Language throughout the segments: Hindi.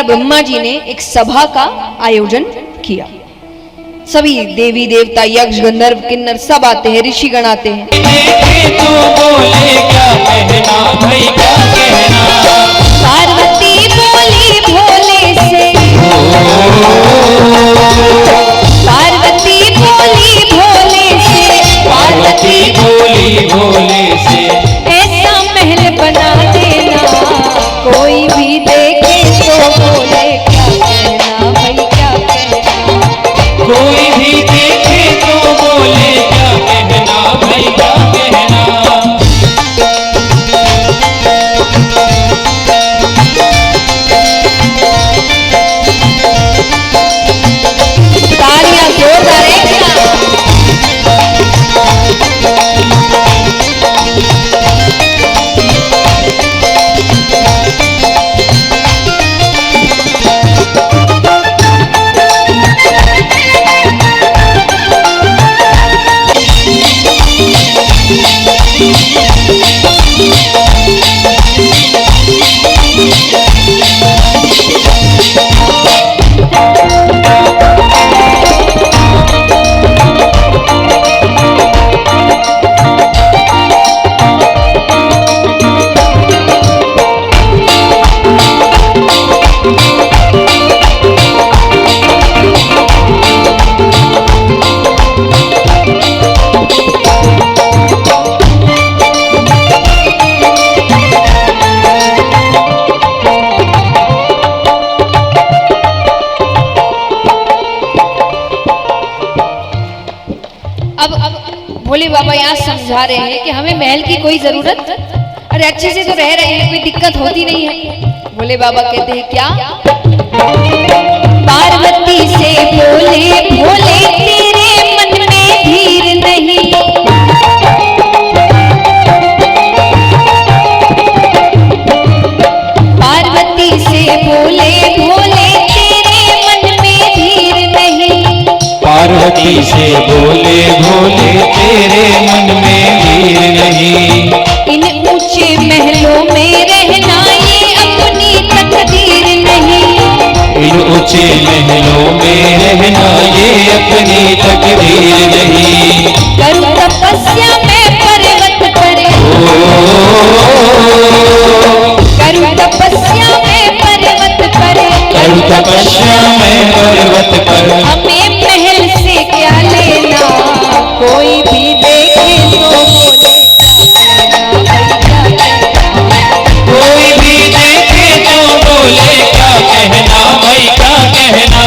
ब्रह्मा जी ने एक सभा का आयोजन किया। सभी देवी देवता यक्ष गंधर्व किन्नर सब आते हैं, ऋषिगण आते हैं। तो बोले क्या कहना भाई क्या कहना। पार्वती बोली भोले से, पार्वती बोली भोले से, पार्वती बोली भोले से ऐसा महल बना देना कोई भी देखे तो बोले क्या कहना भाई क्या कहना। कोई भी देखे तो बोले क्या कहना भाई क्या कहना। तालियां जोरदार एक साथ। भोले बाबा यहाँ समझा रहे हैं कि हमें महल की कोई जरूरत, अरे अच्छे से तो रह रहे हैं, कोई दिक्कत होती नहीं है। भोले बाबा कहते हैं क्या, पार्वती से बोले भोले तेरे मन में धीर नहीं। पार्वती से बोले भोले तेरे मन में धीर नहीं। पार्वती से बोले भोले तेरे मन में धीर नहीं। इन ऊंचे महलों में रहना ये अपनी तकदीर नहीं। इन ऊंचे महलों में रहना ये अपनी तकदीर नहीं। करूं तपस्या में पर्वत पर, करूं तपस्या में पर्वत पर, करूं तपस्या में पर्वत पर। हमें महल से क्या लेना कोई भी देखे तो बोले कोई भी देखे तो बोले क्या कहना भाई क्या कहना।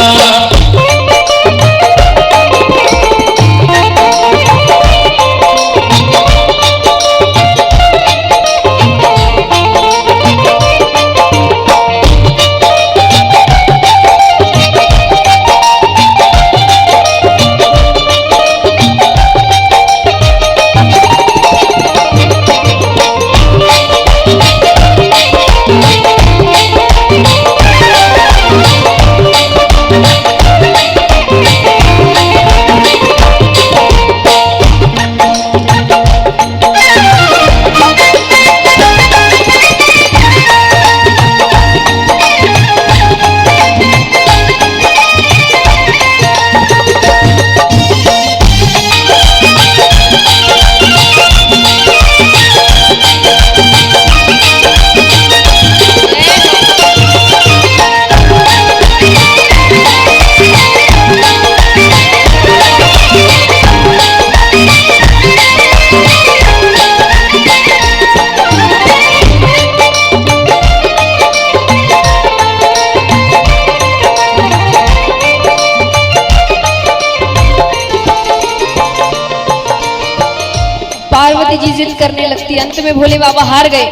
पार्वती जी जिद करने लगती, अंत में भोले बाबा हार गए।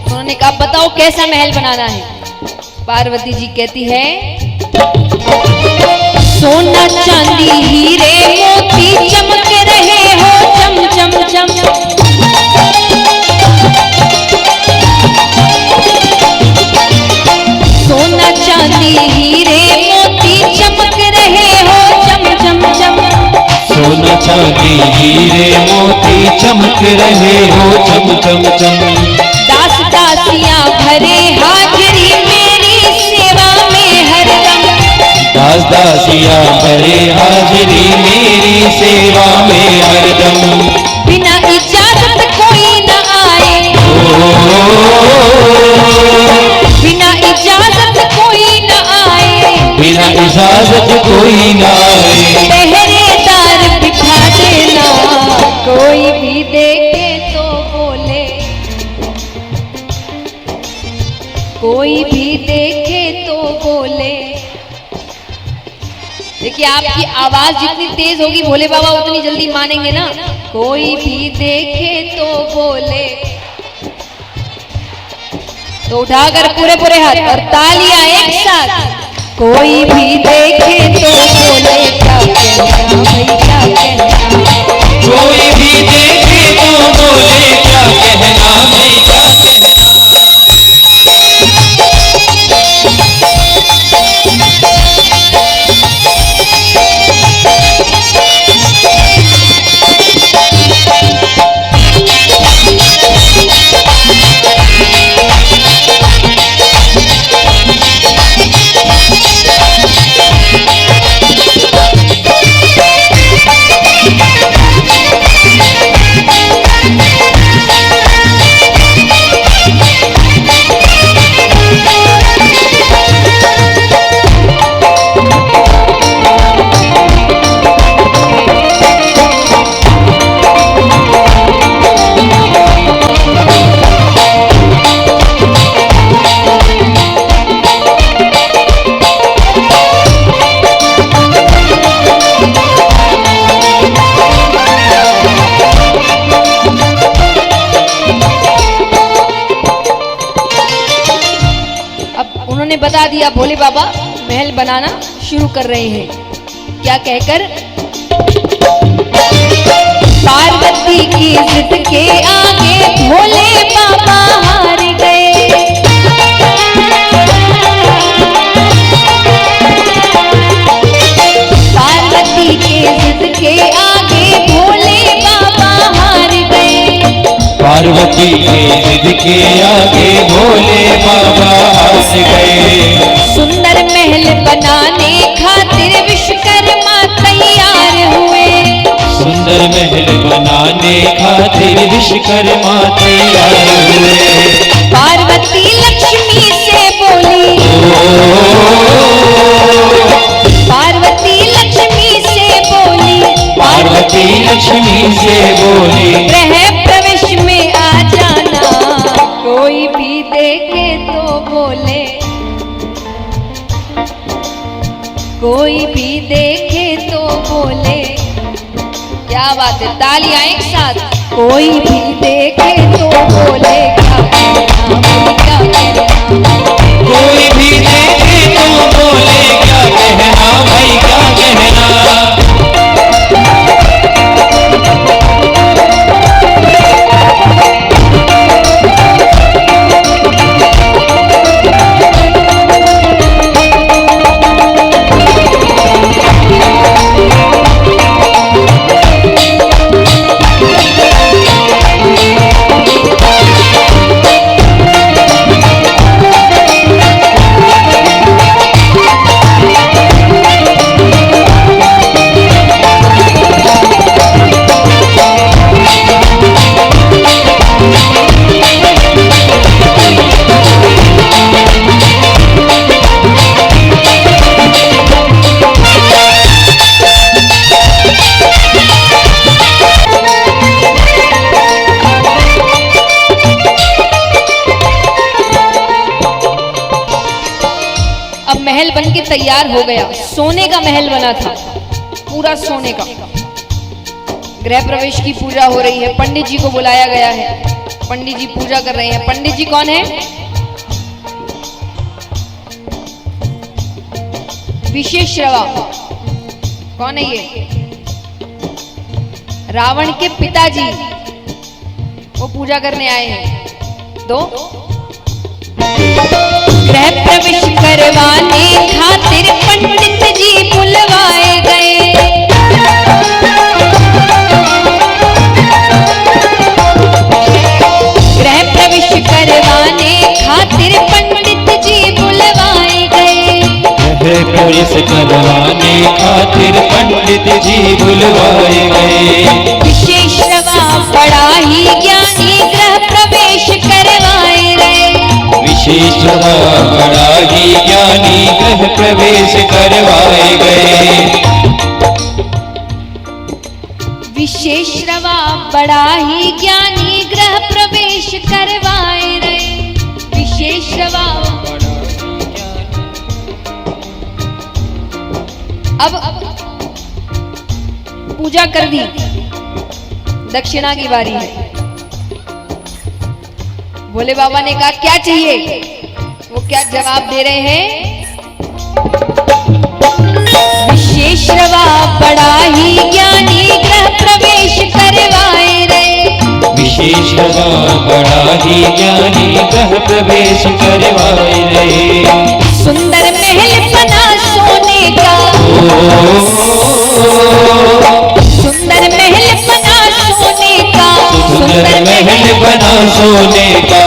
उन्होंने कहा बताओ कैसा महल बनाना है। पार्वती जी कहती है, सोना चांदी हीरे मोती चमक रहे हो चम चम चम। सोना चांदी हीरे मोती चमक रहे हो चम चम चम। सोना चांदी हीरे मोती चमक रहे हो चम चम चम। दास दासियां भरे हाजिरी मेरी सेवा में दासिया करे हाजिरी मेरी सेवा में हरदम। बिना इजाजत कोई न आए, बिना इजाजत कोई न आए, बिना इजाजत कोई ना आए। पहरेदार बिठा देना, कोई भी देखे तो बोले, कोई भी देखे तो बोले। देखिए आपकी आवाज जितनी तेज होगी भोले बाबा उतनी जल्दी मानेंगे ना। कोई भी देखे तो बोले, तो उठाकर पूरे पूरे हाथ और तालियां एक साथ। कोई भी देखे तो बोले, क्या कहना भाई क्या कहना। कोई भी देखे तो बोले क्या कहना भाई क्या कहना। बता दिया भोले बाबा महल बनाना शुरू कर रहे हैं। क्या कहकर? पार्वती की जिद के आगे भोले बाबा हार गए। पार्वती की जिद के आगे भोले बाबा हार गए। पार्वती के जिद के आगे भोले बाबा हार गए। सुंदर महल बनाने खातिर विश्वकर्मा तैयार हुए। सुंदर महल बनाने खातिर विश्वकर्मा तैयार हुए। पार्वती लक्ष्मी से बोली, पार्वती लक्ष्मी से बोली, पार्वती लक्ष्मी से बोली, गृह प्रवेश में आ जाना, कोई भी देखे तो बोले, कोई भी देखे तो बोले। क्या बात है, तालियां एक साथ। कोई भी देखे तो बोले, क्या कहना भाई क्या कहना। कोई भी देखे तो बोले क्या कहना भाई क्या कहना। महल बनके तैयार हो गया। सोने का महल बना था, पूरा सोने का। गृह प्रवेश की पूजा हो रही है, पंडित जी को बुलाया गया है, पंडित जी पूजा कर रहे हैं। पंडित जी कौन है? विशेश्रवा। कौन है ये? रावण के पिताजी, वो पूजा करने आए हैं। दो गृह प्रवेश करवाने खातिर पंडित जी बुलवाए गए। गृह प्रवेश करवाने खातिर पंडित जी बुलवाए गए। गृह गृह प्रवेश करवाने खातिर पंडित जी बुलवाए गए। विशेषवा बड़ा ही ज्ञानी गृह प्रवेश करवाए गए। विशेषवा बड़ा ही ज्ञानी गृह प्रवेश करवाए गए। विशेषवा बड़ा ही ज्ञानी गृह प्रवेश करवाए गए। विशेषवा अब पूजा कर दी, दक्षिणा की बारी है। भोले बाबा ने कहा क्या चाहिए, वो क्या जवाब दे रहे हैं? विशेषवा बड़ा ही ज्ञानी गृह प्रवेश करवाए रहे। विशेषवा बड़ा ही ज्ञानी गृह प्रवेश करवाए रहे। सुंदर महल बना सोने का, सुंदर महल बना सोने का, सुंदर महल बना सोने का,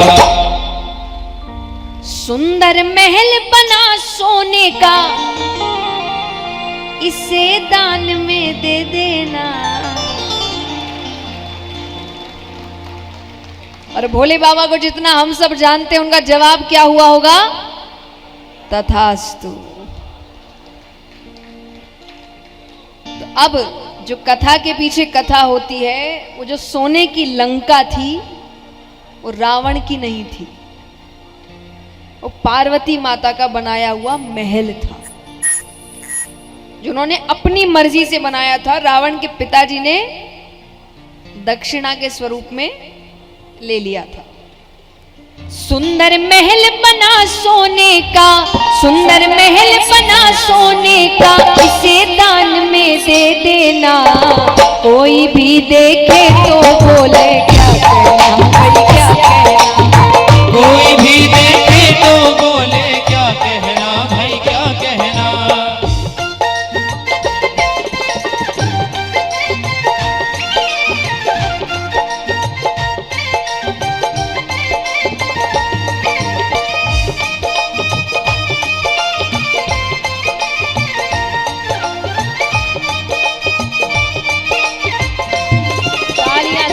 सुंदर महल बना सोने का, इसे दान में दे देना। और भोले बाबा को जितना हम सब जानते हैं उनका जवाब क्या हुआ होगा? तथास्तु। तो अब जो कथा के पीछे कथा होती है, वो जो सोने की लंका थी वो रावण की नहीं थी, वो पार्वती माता का बनाया हुआ महल था, जिन्होंने अपनी मर्जी से बनाया था। रावण के पिताजी ने दक्षिणा के स्वरूप में ले लिया था। सुंदर महल बना सोने का, सुंदर महल बना सोने का, इसे दान में दे देना। कोई भी देखे तो बोले क्या कहना, भाई क्या कहना। कोई भी देखे तो बोले क्या कहना, भाई क्या कहना।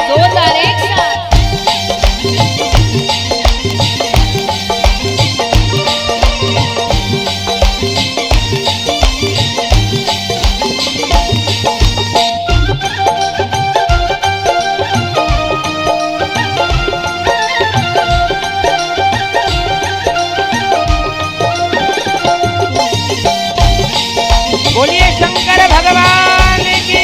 जोरदार एक साथ। बोलिए शंकर भगवान की।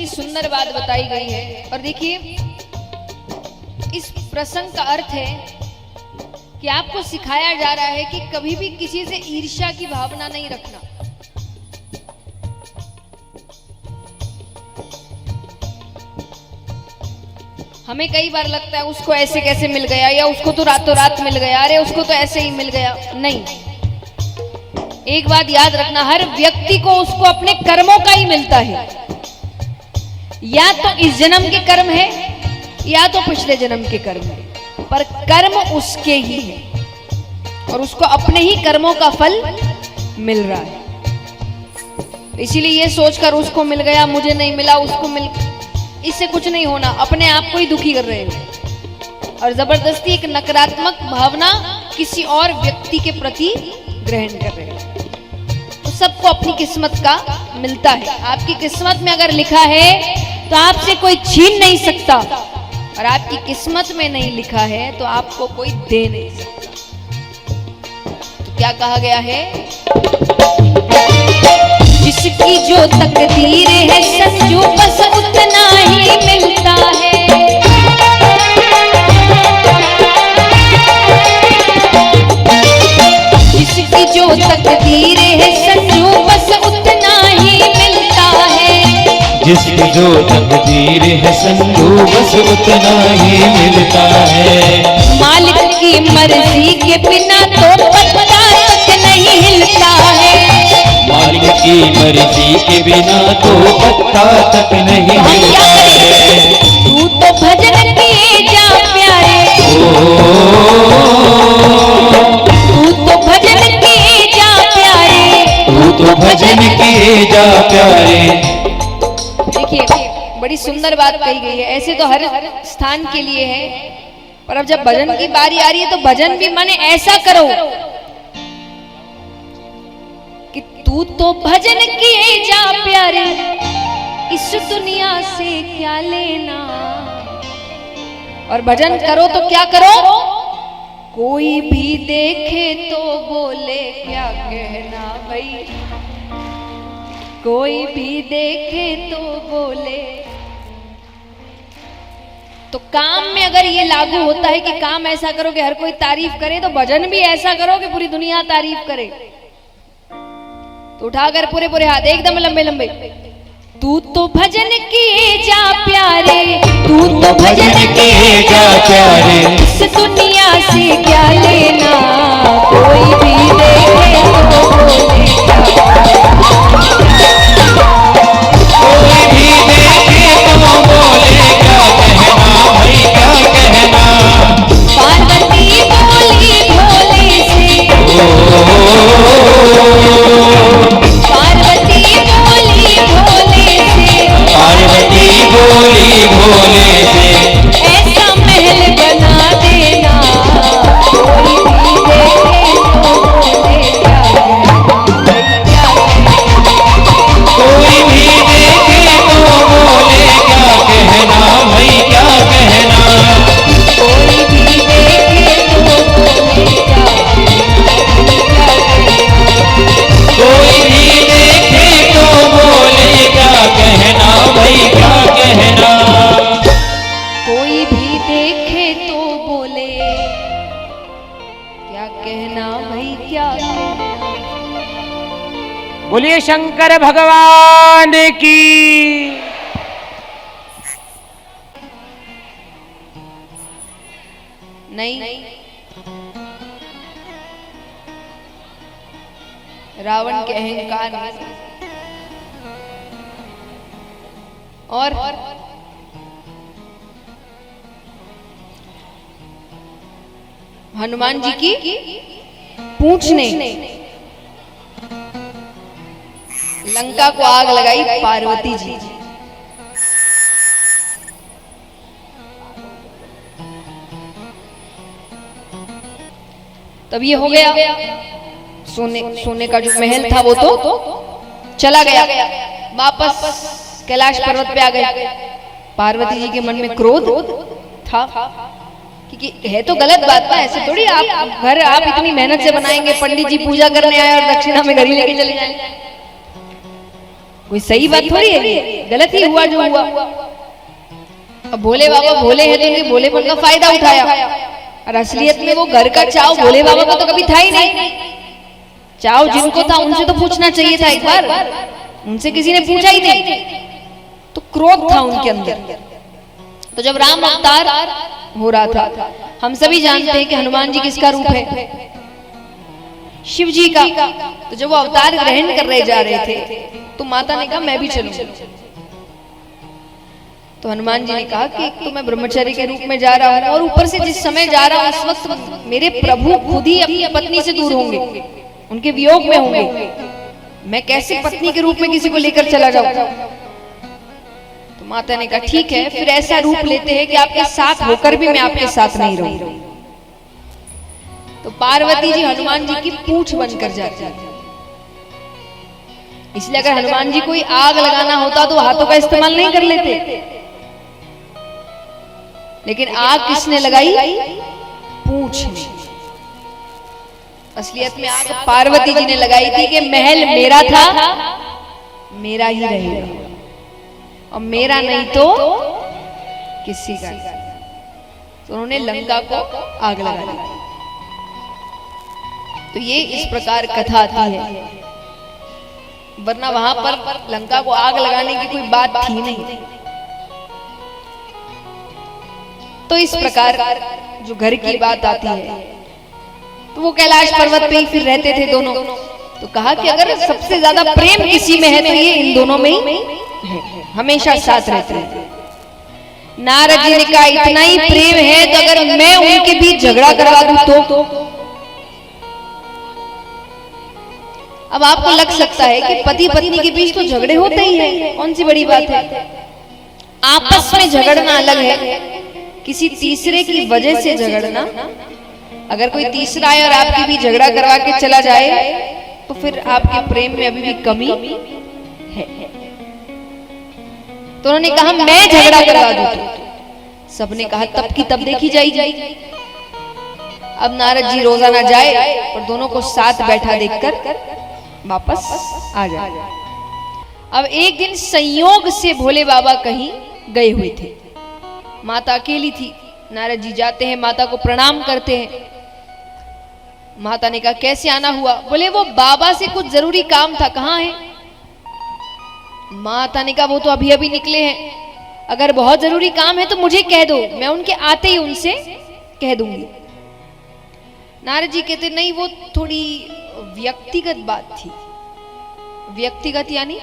सुंदर बात बताई गई है। और देखिए, इस प्रसंग का अर्थ है कि आपको सिखाया जा रहा है कि कभी भी किसी से ईर्ष्या की भावना नहीं रखना। हमें कई बार लगता है उसको ऐसे कैसे मिल गया, या उसको तो रातों रात मिल गया, अरे उसको तो ऐसे ही मिल गया। नहीं, एक बात याद रखना, हर व्यक्ति को उसको अपने कर्मों का ही मिलता है। या तो इस जन्म के कर्म है या तो पिछले जन्म के कर्म है, पर कर्म उसके ही है और उसको अपने ही कर्मों का फल मिल रहा है। इसीलिए ये सोचकर उसको मिल गया मुझे नहीं मिला, उसको मिल, इससे कुछ नहीं होना। अपने आप को ही दुखी कर रहे हैं और जबरदस्ती एक नकारात्मक भावना किसी और व्यक्ति के प्रति ग्रहण कर रहे हैं। तो सबको अपनी किस्मत का मिलता है। आपकी किस्मत में अगर लिखा है तो आपसे कोई छीन नहीं सकता, और आपकी किस्मत में नहीं लिखा है तो आपको कोई दे नहीं सकता। तो क्या कहा गया है? जिसकी जो तकदीर है संजू बस उतना ही मिलता है। जिसकी जो तकदीर है संजू बस उतना ही मिलता है। जिसकी जो तकदीर है संजू बस उतना ही मिलता है। मालिक की मर्जी के बिना तो पत्ता तक नहीं हिलता है। मालिक की मर्जी के बिना तो पत्ता तक नहीं हिलता है। तू तो भजन किए जा प्यारे, तू तो भजन किए जा प्यारे, तू तो भजन किए जा प्यारे। देखिए बड़ी सुंदर बात कही गई है। ऐसे तो हर स्थान के लिए है, पर अब जब भजन की बारी आ रही है तो भजन भी माने ऐसा करो कि तू तो भजन किए जा प्यारे, इस दुनिया से क्या लेना। और भजन करो तो क्या करो? कोई भी देखे तो बोले क्या कहना भाई, कोई भी देखे तो बोले। तो काम में अगर ये लागू होता है कि काम ऐसा करो कि हर कोई तारीफ करे, तो भजन भी ऐसा करो कि पूरी दुनिया तारीफ करे। तो उठाकर पूरे पूरे हाथ एकदम लंबे लंबे। तू तो भजन किए जा प्यारे, तू तो भजन किए जा प्यारे, इस दुनिया से क्या लेना। कोई भी देखे तो बोले क्या, कोई भी देखे तो बोले क्या कहना भाई क्या कहना। पार्वती बोली भोले से, पार्वती बोली भोले से, पार्वती बोली भोले से, ऐसा महल बना देना। कोई भी देखे तो बोले क्या कहना, कोई भी देखे तो बोले क्या कहना भाई क्या कहना। कोई भी देखे तो बोले क्या कोई भी देखे तो बोले क्या कहना भाई क्या कहना। कोई भी देखे तो बोले क्या कहना भाई क्या कहना। बोलिए शंकर भगवान की। नहीं, रावण के अहंकार में और हनुमान जी की पूंछ ने लंका को आग लगाई पार्वती जी। तब ये हो गया, सोने का जो महल था वो तो चला गया। वापस कैलाश पर्वत पे आ गए। पार्वती जी के मन में क्रोध था, क्योंकि है तो गलत बात ना। ऐसे थोड़ी आप घर आप इतनी मेहनत से बनाएंगे, पंडित जी पूजा करने आए और दक्षिणा में घर ही लेके चले जाएंगे। कोई सही बात थोड़ी है, गलत ही हुआ जो हुआ। अब भोले बाबा भोले हैं तो उनके भोलेपन का फायदा उठाया, और असलियत में वो घर का चाव भोले बाबा को तो कभी था ही नहीं। चाव जिनको था उनसे तो पूछना चाहिए था एक बार, उनसे किसी ने पूछा ही नहीं। तो क्रोध था उनके अंदर। तो जब राम अवतार हो रहा था, हम सभी जानते हैं कि हनुमान जी किसका रूप है? शिव जी का। तो जब वो अवतार ग्रहण कर रहे जा रहे थे तो माता ने कहा मैं भी चलूं। तो हनुमान जी ने कहा कि एक तो मैं ब्रह्मचारी के रूप में जा रहा हूँ, और ऊपर से जिस समय जा रहा हूँ उस वक्त मेरे प्रभु खुद ही अपनी पत्नी से दूर होंगे, उनके वियोग में होंगे। मैं कैसे पत्नी के रूप में किसी को लेकर चला जाऊं? तो माता ने कहा ठीक है, फिर ऐसा रूप लेते हैं कि आपके साथ होकर भी मैं आपके साथ नहीं रहूं। तो पार्वती जी हनुमान जी की पूंछ बनकर जाती है। इसलिए अगर हनुमान जी कोई आग लगाना होता तो हाथों का इस्तेमाल नहीं कर लेते, लेकिन आग किसने लगाई? पूंछ ने। असलियत में आग पार्वती जी ने लगाई थी कि महल मेरा था, मेरा ही रहेगा, और मेरा नहीं तो किसी का नहीं। तो उन्होंने लंका को आग लगा दी। तो ये इस प्रकार कथा आती है, वरना वहां पर लंका को आग लगाने की कोई बात थी नहीं। तो इस प्रकार जो घर की बात आती है, तो वो कैलाश पर्वत पे ही फिर रहते थे दोनों। तो कहा कि अगर सबसे ज्यादा प्रेम किसी में है तो ये इन दोनों में ही है, हमेशा साथ रहते हैं। नारद जी ने कहा इतना ही प्रेम है तो अगर मैं उनके बीच झगड़ा करवा दूं तो? अब आपको लग सकता है कि पति पत्नी के बीच तो झगड़े होते ही हैं, कौन सी बड़ी बात है। आपस में झगड़ना अलग है, किसी तीसरे की वजह से झगड़ना। अगर कोई तीसरा आए और आपके बीच झगड़ा करवा के चला जाए तो फिर आपके प्रेम में अभी भी कमी है। तो उन्होंने कहा मैं झगड़ा करवा दूं। सबने कहा तब की तब देखी जाएगी। अब नारद जी रोजाना जाए और दोनों को साथ बैठा देखकर वापस आ जाए। अब एक दिन संयोग से भोले बाबा कहीं गए हुए थे, माता अकेली थी। नारद जी जाते हैं, माता को प्रणाम करते हैं। माता ने कहा कैसे आना हुआ? बोले वो बाबा से कुछ जरूरी काम था, कहाँ है? माता ने कहा वो तो अभी अभी निकले हैं, अगर बहुत जरूरी काम है तो मुझे कह दो, मैं उनके आते ही उनसे कह दूंगी। नारद जी कहते नहीं, वो थोड़ी व्यक्तिगत बात थी। व्यक्तिगत यानी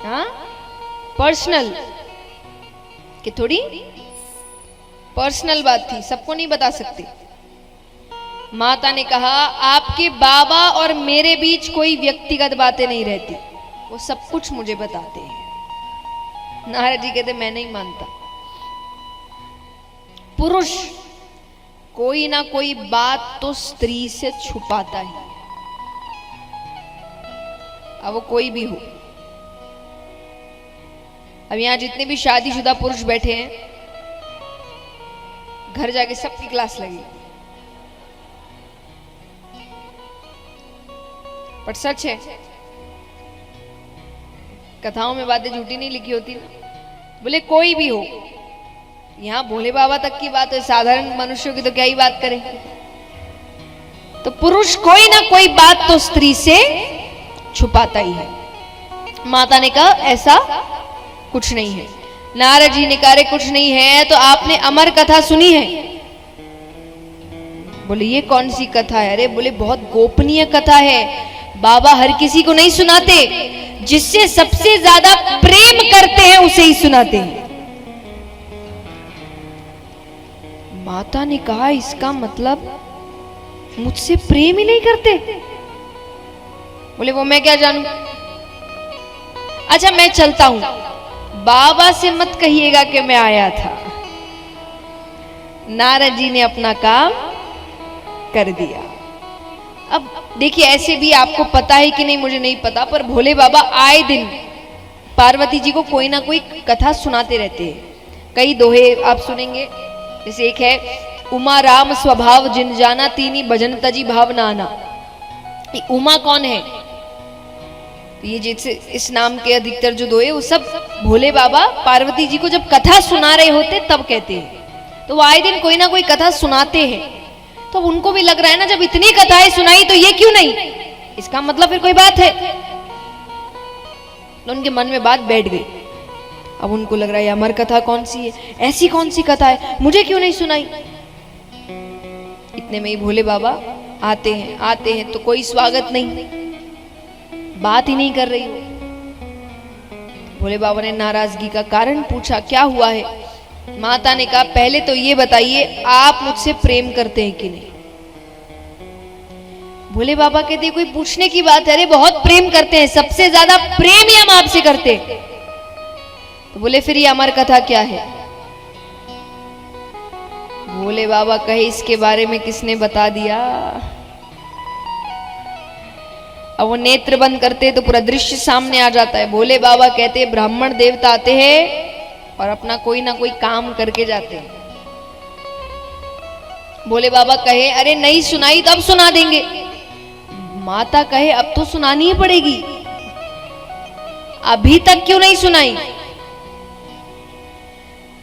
हाँ पर्सनल, कि थोड़ी पर्सनल बात थी, सबको नहीं बता सकती। माता ने कहा आपके बाबा और मेरे बीच कोई व्यक्तिगत बातें नहीं रहती, वो सब कुछ मुझे बताते हैं। नारद जी कहते मैं नहीं मानता। पुरुष कोई ना कोई बात तो स्त्री से छुपाता ही, अब वो कोई भी हो। अब यहां जितने भी शादीशुदा पुरुष बैठे हैं, घर जाके सबकी क्लास लगी, पर सच है कथाओं में बातें झूठी नहीं लिखी होती ना। बोले कोई भी हो, यहां भोले बाबा तक की बात है, साधारण मनुष्यों की तो क्या ही बात करें। तो पुरुष कोई ना कोई बात तो स्त्री से छुपाता ही है। माता ने कहा ऐसा कुछ नहीं है। नारद जी ने कहा कुछ नहीं है तो आपने अमर कथा सुनी है? बोले ये कौन सी कथा है? अरे बोले बहुत गोपनीय कथा है, बाबा हर किसी को नहीं सुनाते, जिससे सबसे ज्यादा प्रेम करते हैं उसे ही सुनाते हैं। माता ने कहा इसका मतलब मुझसे प्रेम ही नहीं करते? बोले वो मैं क्या जानूं। अच्छा मैं चलता हूं, बाबा से मत कहिएगा कि मैं आया था। नारद जी ने अपना काम कर दिया। अब देखिए ऐसे भी आपको पता है कि नहीं मुझे नहीं पता, पर भोले बाबा आए दिन पार्वती जी को कोई ना कोई कथा सुनाते रहते हैं। कई दोहे आप सुनेंगे, जैसे एक है उमा राम स्वभाव जिन जाना तीनी भजन तजी भाव नाना। उमा कौन है? ये जैसे इस नाम के अधिकतर जो दोहे वो सब भोले बाबा पार्वती जी को जब कथा सुना रहे होते तब कहते हैं। तो वो आए दिन कोई ना कोई कथा सुनाते हैं, तो उनको भी लग रहा है ना जब इतनी कथाएं सुनाई तो ये क्यों नहीं, इसका मतलब फिर कोई बात है। तो उनके मन में बात बैठ गई। अब उनको लग रहा है अमर कथा कौन सी है, ऐसी कौन सी कथा है, मुझे क्यों नहीं सुनाई। इतने में ही भोले बाबा आते हैं तो कोई स्वागत नहीं, बात ही नहीं कर रही हो। भोले बाबा ने नाराजगी का कारण पूछा, क्या हुआ है? माता ने कहा पहले तो ये बताइए आप मुझसे प्रेम करते हैं कि नहीं। भोले बाबा कहते कोई पूछने की बात है, अरे बहुत प्रेम करते हैं, सबसे ज्यादा प्रेम ही हम आपसे करते हैं। तो बोले फिर ये अमर कथा क्या है? भोले बाबा कहे इसके बारे में किसने बता दिया? अब वो नेत्र बंद करते तो पूरा दृश्य सामने आ जाता है। भोले बाबा कहते ब्राह्मण देवता आते हैं और अपना कोई ना कोई काम करके जाते हैं। भोले बाबा कहे अरे नहीं सुनाई तो अब सुना देंगे। माता कहे अब तो सुनानी ही पड़ेगी, अभी तक क्यों नहीं सुनाई?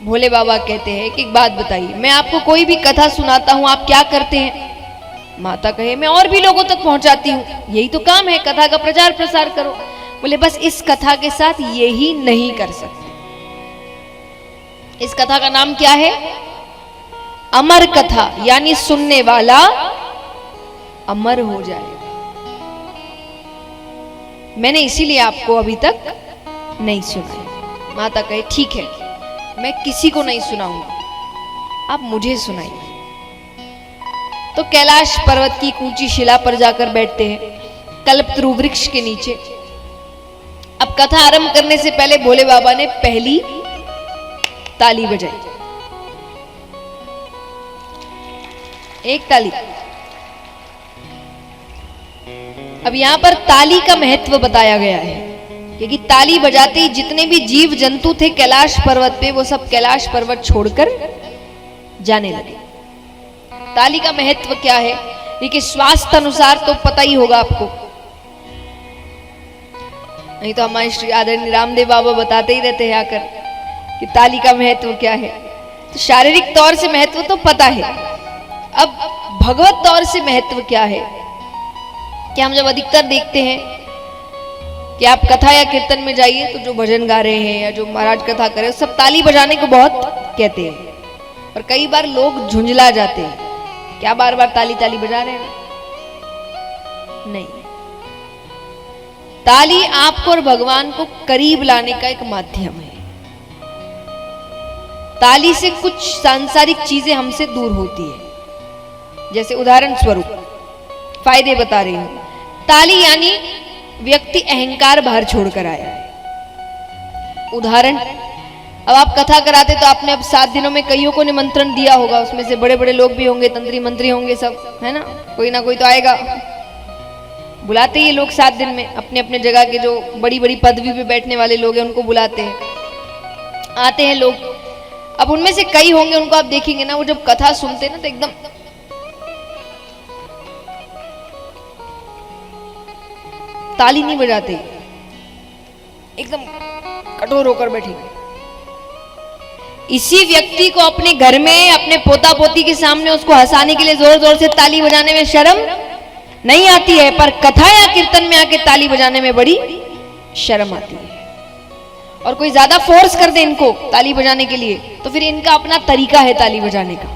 भोले बाबा कहते हैं कि एक बात बताइए, मैं आपको कोई भी कथा सुनाता हूं आप क्या करते हैं? माता कहे मैं और भी लोगों तक पहुंचाती हूं, यही तो काम है, कथा का प्रचार प्रसार करो। बोले बस इस कथा के साथ यही नहीं कर सकते। इस कथा का नाम क्या है? अमर कथा, यानी सुनने वाला अमर हो जाएगा। मैंने इसीलिए आपको अभी तक नहीं सुनाई। माता कहे ठीक है, मैं किसी को नहीं सुनाऊंगा, आप मुझे सुनाइए। तो कैलाश पर्वत की ऊंची शिला पर जाकर बैठते हैं, कल्पतरु वृक्ष के नीचे। अब कथा आरंभ करने से पहले भोले बाबा ने पहली ताली बजाई। एक ताली। अब यहां पर ताली का महत्व बताया गया है, क्योंकि ताली बजाते ही जितने भी जीव जंतु थे कैलाश पर्वत पे वो सब कैलाश पर्वत छोड़कर जाने लगे। ताली का महत्व क्या है? देखिए स्वास्थ्य अनुसार तो पता ही होगा आपको, नहीं तो हमारे श्री आदरणीय रामदेव बाबा बताते ही रहते हैं आकर कि ताली का महत्व क्या है। तो शारीरिक तौर से महत्व तो पता है, अब भगवत तौर से महत्व क्या है? कि हम जब अधिकतर देखते हैं कि आप कथा या कीर्तन में जाइए तो जो भजन गा रहे हैं या जो महाराज कथा करे सब ताली बजाने को बहुत कहते हैं, और कई बार लोग झुंझला जाते हैं, क्या बार बार ताली ताली बजा रहे हैं? नहीं, ताली आपको और भगवान को करीब लाने का एक माध्यम है। ताली से कुछ सांसारिक चीजें हमसे दूर होती है। जैसे उदाहरण स्वरूप फायदे बता रही हूं। ताली यानी व्यक्ति अहंकार बाहर छोड़कर आया है। उदाहरण, अब आप कथा कराते तो आपने अब 7 दिनों में कईयों को निमंत्रण दिया होगा, उसमें से बड़े बड़े लोग भी होंगे, तंत्री मंत्री होंगे, सब है ना, कोई ना कोई तो आएगा। बुलाते ही लोग 7 दिन में अपने अपने जगह के जो बड़ी बड़ी पदवी पे बैठने वाले लोग हैं उनको बुलाते हैं, आते हैं लोग। अब उनमें से कई होंगे, उनको आप देखेंगे ना, वो जब कथा सुनते हैं ना तो एकदम ताली नहीं बजाते, एकदम कठोर होकर बैठेंगे। इसी व्यक्ति को अपने घर में अपने पोता पोती के सामने उसको हंसाने के लिए जोर जोर से ताली बजाने में शर्म नहीं आती है, पर कथा या कीर्तन में आके ताली बजाने में बड़ी शर्म आती है। और कोई ज्यादा फोर्स कर दे इनको ताली बजाने के लिए तो फिर इनका अपना तरीका है ताली बजाने का।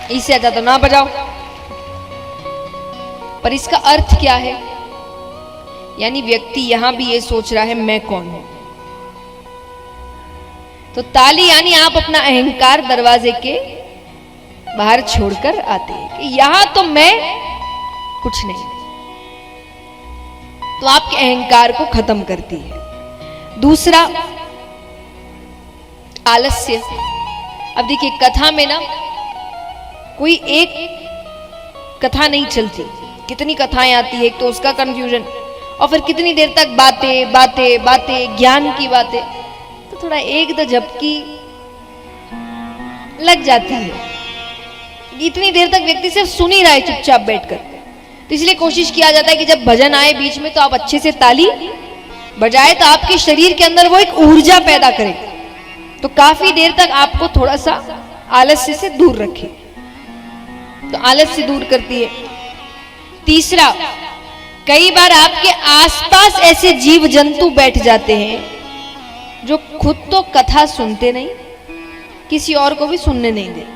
इससे ज्यादा तो ना बजाओ। पर इसका अर्थ क्या है? यानी व्यक्ति यहां भी ये सोच रहा है मैं कौन हूं। तो ताली यानी आप अपना अहंकार दरवाजे के बाहर छोड़कर आते हैं कि यहां तो मैं कुछ नहीं, तो आपके अहंकार को खत्म करती है। दूसरा, आलस्य। अब देखिए कथा में ना कोई एक कथा नहीं चलती, कितनी कथाएं आती है, एक तो उसका कंफ्यूजन, और फिर कितनी देर तक बातें बातें बातें, ज्ञान की बातें, तो थोड़ा एक दो झपकी लग जाती है। इतनी देर तक व्यक्ति सिर्फ सुन ही रहा है चुपचाप बैठकर, तो इसलिए कोशिश किया जाता है कि जब भजन आए बीच में तो आप अच्छे से ताली बजाए, तो आपके शरीर के अंदर वो एक ऊर्जा पैदा करे, तो काफी देर तक आपको थोड़ा सा आलस्य से दूर रखे, तो आलस्य दूर करती है। तीसरा, कई बार आपके आसपास ऐसे जीव जंतु बैठ जाते हैं जो खुद तो कथा सुनते नहीं, किसी और को भी सुनने नहीं देते।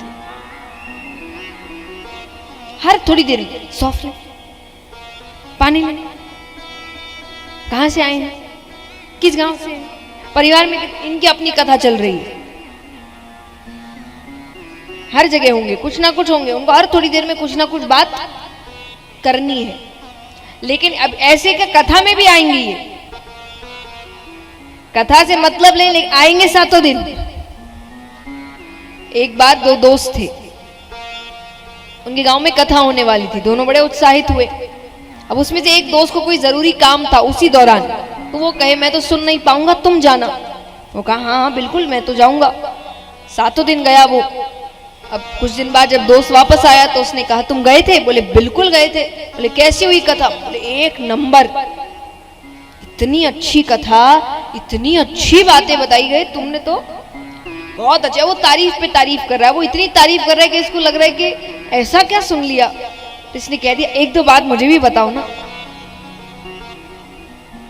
हर थोड़ी देर में सॉफ्ट पानी में, कहां से आए हैं, किस गांव से, परिवार में इनकी अपनी कथा चल रही है। हर जगह होंगे, कुछ ना कुछ होंगे, उनको हर थोड़ी देर में कुछ ना कुछ बात करनी है। लेकिन अब ऐसे का कथा में भी आएंगी ये, कथा से मतलब ले आएंगे 7 दिन। एक बार 2 दोस्त थे, उनके गांव में कथा होने वाली थी, दोनों बड़े उत्साहित हुए। अब उसमें से एक दोस्त को कोई जरूरी काम था उसी दौरान, तो वो कहे मैं तो सुन नहीं पाऊंगा, तुम जाना। वो कहा हाँ हाँ बिल्कुल मैं तो जाऊंगा। 7 दिन गया वो। अब कुछ दिन बाद जब दोस्त वापस आया तो उसने कहा तुम गए थे? बोले बिल्कुल गए थे। बोले कैसी हुई कथा? बोले 1 नंबर, इतनी अच्छी कथा, इतनी अच्छी बातें बताई गई, तुमने तो बहुत अच्छा। वो तारीफ पे तारीफ कर रहा है, वो इतनी तारीफ कर रहा है कि इसको लग रहा है कि ऐसा क्या सुन लिया। तो इसने कह दिया 1-2 बात मुझे भी बताओ ना।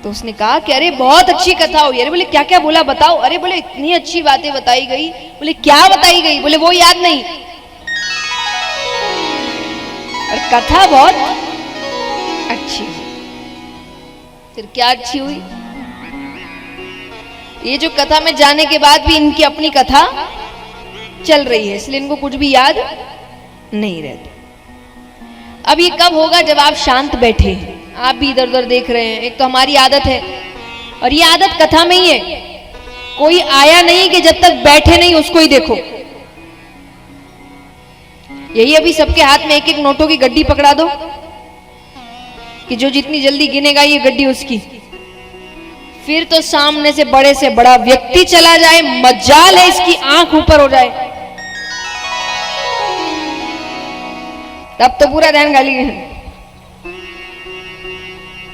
तो उसने कहा कि अरे बहुत अच्छी कथा हुई। अरे बोले क्या क्या बोला बताओ। अरे बोले इतनी अच्छी बातें बताई गई। बोले क्या बताई गई? बोले वो याद नहीं। और कथा बहुत अच्छी हुई। फिर क्या अच्छी हुई? ये जो कथा में जाने के बाद भी इनकी अपनी कथा चल रही है, इसलिए इनको कुछ भी याद नहीं रहता। अब ये कब होगा? जब आप शांत बैठे हैं, आप भी इधर उधर देख रहे हैं। एक तो हमारी आदत है, और ये आदत कथा में ही है, कोई आया नहीं कि जब तक बैठे नहीं उसको ही देखो। यही अभी सबके हाथ में 1-1 नोटों की गड्डी पकड़ा दो कि जो जितनी जल्दी गिनेगा ये गड्डी उसकी। फिर तो सामने से बड़ा व्यक्ति चला जाए, मजाल है इसकी आंख ऊपर हो जाए, तब तो पूरा ध्यान गाली है।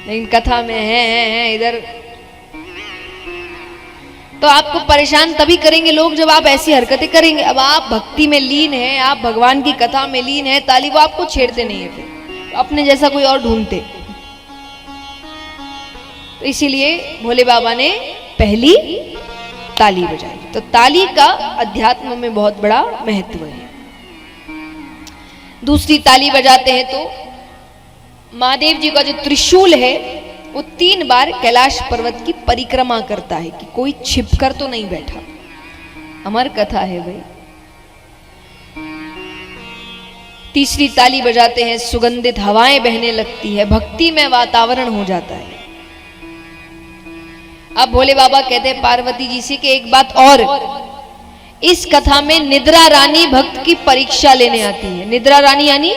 लेकिन कथा में है इधर, तो आपको परेशान तभी करेंगे लोग जब आप ऐसी हरकतें करेंगे। अब आप भक्ति में लीन हैं, आप भगवान की कथा में लीन हैं, ताली वो आपको छेड़ते नहीं है, फिर अपने जैसा कोई और ढूंढते। तो इसीलिए भोले बाबा ने पहली ताली बजाई। तो ताली का अध्यात्म में बहुत बड़ा महत्व है। दूसरी ताली बजाते हैं तो महादेव जी का जो त्रिशूल है वो 3 बार कैलाश पर्वत की परिक्रमा करता है कि कोई छिपकर तो नहीं बैठा। अमर कथा है भाई। तीसरी ताली बजाते हैं, सुगंधित हवाएं बहने लगती है, भक्ति में वातावरण हो जाता है। अब भोले बाबा कहते हैं पार्वती जी से कि एक बात और, इस कथा में निद्रा रानी भक्त की परीक्षा लेने आती है। निद्रा रानी यानी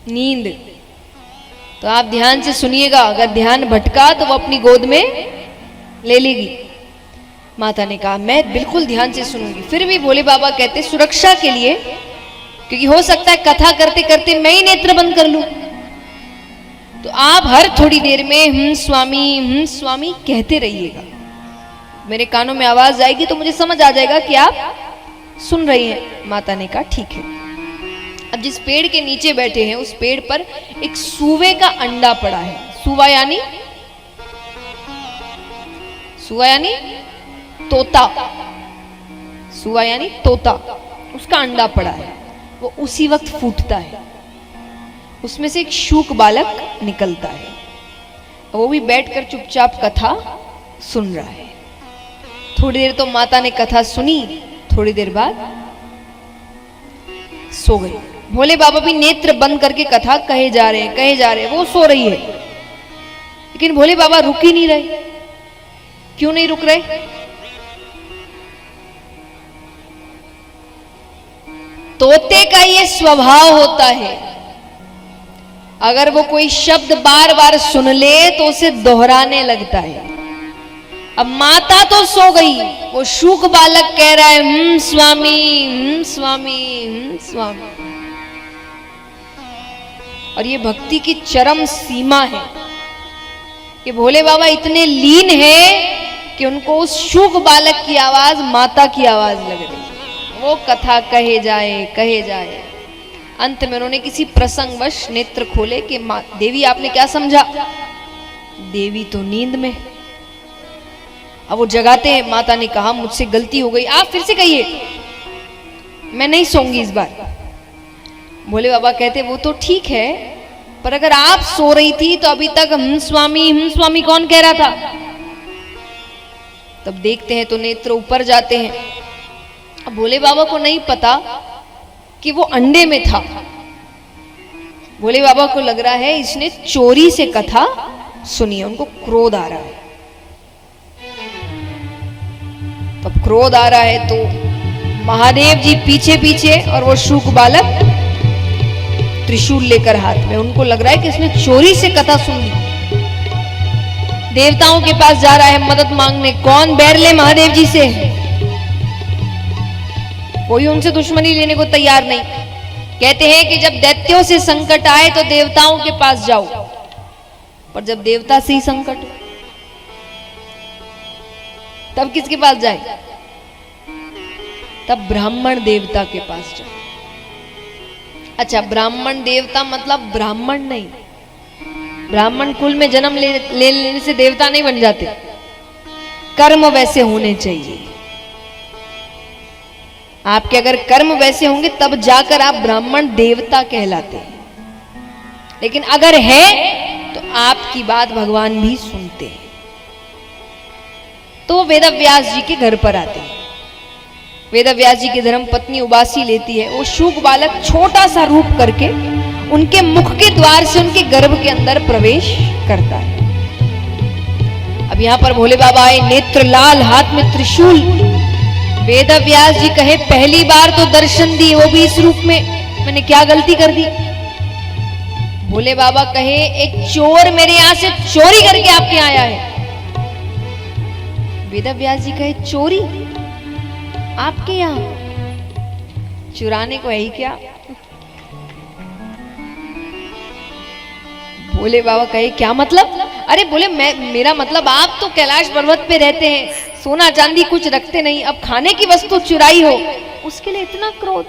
नींद। तो आप ध्यान से सुनिएगा, अगर ध्यान भटका तो वो अपनी गोद में ले लेगी। माता ने कहा मैं बिल्कुल ध्यान से सुनूंगी। फिर भी भोले बाबा कहते सुरक्षा के लिए, क्योंकि हो सकता है कथा करते करते मैं ही नेत्र बंद कर लूं, तो आप हर थोड़ी देर में स्वामी कहते रहिएगा। मेरे कानों में आवाज आएगी तो मुझे समझ आ जाएगा कि आप सुन रही हैं। माता ने कहा ठीक है। अब जिस पेड़ के नीचे बैठे हैं उस पेड़ पर एक सूवे का अंडा पड़ा है। सूवा यानी तोता। सूवा यानी तोता, उसका अंडा पड़ा है। वो उसी वक्त फूटता है, उसमें से एक शूक बालक निकलता है। वो भी बैठकर चुपचाप कथा सुन रहा है। थोड़ी देर तो माता ने कथा सुनी, थोड़ी देर बाद सो गई। भोले बाबा भी नेत्र बंद करके कथा कहे जा रहे हैं। वो सो रही है, लेकिन भोले बाबा रुक ही नहीं रहे। क्यों नहीं रुक रहे? तोते का ये स्वभाव होता है, अगर वो कोई शब्द बार बार सुन ले तो उसे दोहराने लगता है। अब माता तो सो गई, वो शूक बालक कह रहा है स्वामी स्वामी। और ये भक्ति की चरम सीमा है कि भोले बाबा इतने लीन हैं कि उनको उस शूक बालक की आवाज माता की आवाज लग रही। वो कथा कहे जाए। अंत में उन्होंने किसी प्रसंगवश नेत्र खोले कि देवी आपने क्या समझा? देवी तो नींद में। अब वो जगाते हैं। माता ने कहा मुझसे गलती हो गई, आप फिर से कहिए, मैं नहीं सोऊंगी इस बार। भोले बाबा कहते वो तो ठीक है, पर अगर आप सो रही थी तो अभी तक स्वामी कौन कह रहा था? तब देखते हैं तो नेत्र ऊपर जाते हैं। अब भोले बाबा को नहीं पता कि वो अंडे में था। भोले बाबा को लग रहा है इसने चोरी से कथा सुनी है, उनको क्रोध आ रहा है। तब क्रोध आ रहा है तो महादेव जी पीछे पीछे और वो शूक बालक त्रिशूल लेकर हाथ में। उनको लग रहा है कि इसने चोरी से कथा सुन ली। देवताओं के पास जा रहा है मदद मांगने। कौन बैर ले महादेव जी से? कोई उनसे दुश्मनी लेने को तैयार नहीं। कहते हैं कि जब दैत्यों से संकट आए तो देवताओं के पास जाओ, पर जब देवता से ही संकट हो तब किसके पास जाए? तब ब्राह्मण देवता के पास जाओ। अच्छा, ब्राह्मण देवता मतलब ब्राह्मण नहीं, ब्राह्मण कुल में जन्म ले लेने से देवता नहीं बन जाते। कर्म वैसे होने चाहिए। आपके अगर कर्म वैसे होंगे तब जाकर आप ब्राह्मण देवता कहलाते हैं। लेकिन अगर है तो आपकी बात भगवान भी सुनते हैं। तो वेदव्यास जी के घर पर आते हैं। वेदव्यास जी की धर्म पत्नी उबासी लेती है। वो शूक बालक छोटा सा रूप करके उनके मुख के द्वार से उनके गर्भ के अंदर प्रवेश करता है। अब यहां पर भोले बाबा आए, नेत्र लाल, हाथ में त्रिशूल। वेदव्यास जी कहे पहली बार तो दर्शन दिए, वो भी इस रूप में, मैंने क्या गलती कर दी? भोले बाबा कहे एक चोर मेरे यहां से चोरी करके आपके यहाँ आया है। वेदव्यास जी कहे चोरी आपके यहां? चुराने को है ही क्या? भोले बाबा कहे क्या मतलब? अरे बोले मेरा मतलब आप तो कैलाश पर्वत पे रहते हैं, सोना चांदी कुछ रखते नहीं, अब खाने की वस्तु चुराई हो उसके लिए इतना क्रोध?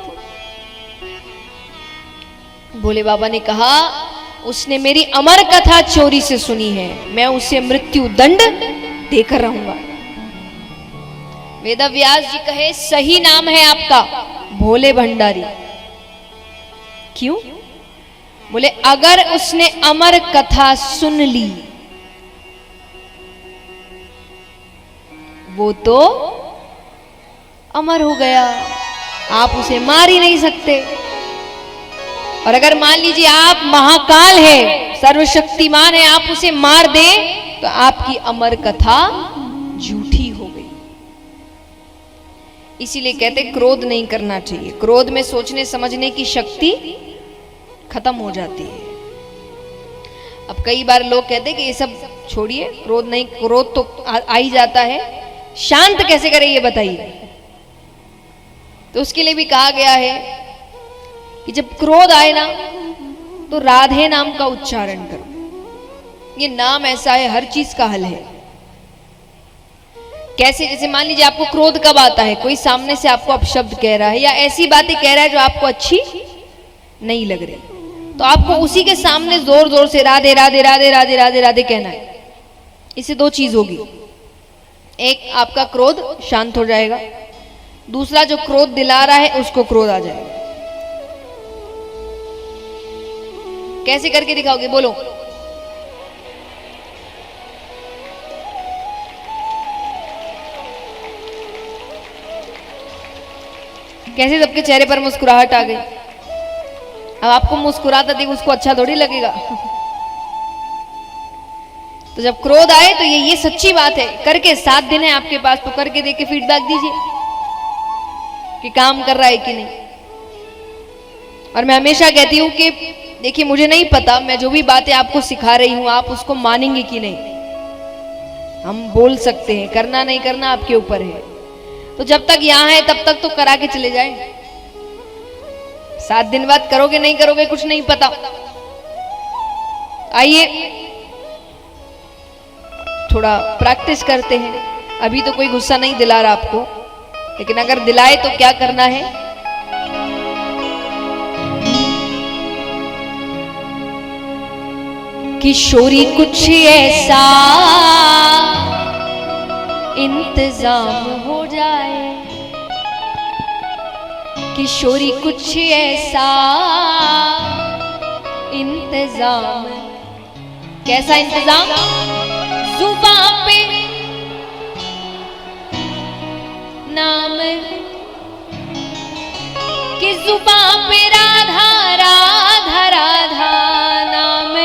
भोले बाबा ने कहा उसने मेरी अमर कथा चोरी से सुनी है, मैं उसे मृत्यु दंड देकर रहूंगा। वेदव्यास जी कहे सही नाम है आपका भोले भंडारी। क्यों? बोले अगर उसने अमर कथा सुन ली वो तो अमर हो गया, आप उसे मार ही नहीं सकते। और अगर मान लीजिए आप महाकाल है, सर्वशक्तिमान है, आप उसे मार दें तो आपकी अमर कथा झूठी हो गई। इसीलिए कहते क्रोध नहीं करना चाहिए। क्रोध में सोचने समझने की शक्ति खत्म हो जाती है। अब कई बार लोग कहते हैं कि ये सब छोड़िए, क्रोध नहीं, क्रोध तो आ ही जाता है, शांत कैसे करें ये बताइए। तो उसके लिए भी कहा गया है कि जब क्रोध आए ना तो राधे नाम का उच्चारण करो। ये नाम ऐसा है, हर चीज का हल है। कैसे? जैसे मान लीजिए आपको क्रोध कब आता है? कोई सामने से आपको अपशब्द कह रहा है या ऐसी बातें कह रहा है जो आपको अच्छी नहीं लग रही, तो आपको उसी के सामने जोर जोर से राधे राधे राधे राधे राधे राधे कहना है। इससे दो चीज होगी, एक आपका क्रोध शांत हो जाएगा, दूसरा जो क्रोध दिला रहा है उसको क्रोध आ जाएगा। कैसे करके दिखाओगे? बोलो। कैसे? सबके चेहरे पर मुस्कुराहट आ गई। अब आपको मुस्कुराता देख उसको अच्छा थोड़ी लगेगा। तो जब क्रोध आए तो ये सच्ची बात है, करके 7 दिन है आपके पास, तो करके देख के फीडबैक दीजिए कि काम कर रहा है कि नहीं। और मैं हमेशा कहती हूं कि देखिए मुझे नहीं पता, मैं जो भी बातें आपको सिखा रही हूं आप उसको मानेंगे कि नहीं। हम बोल सकते हैं, करना नहीं करना आपके ऊपर है। तो जब तक यहां है तब तक तो करा के चले जाए। 7 दिन बाद करोगे नहीं करोगे कुछ नहीं पता। आइए थोड़ा प्रैक्टिस करते हैं। अभी तो कोई गुस्सा नहीं दिला रहा आपको, लेकिन अगर दिलाए तो क्या करना है? किशोरी कुछ ऐसा इंतजाम हो जाए, किशोरी कुछ ऐसा इंतजाम। कैसा इंतजाम? जुबान पे नाम, कि जुबान पे राधा राधा राधा नाम।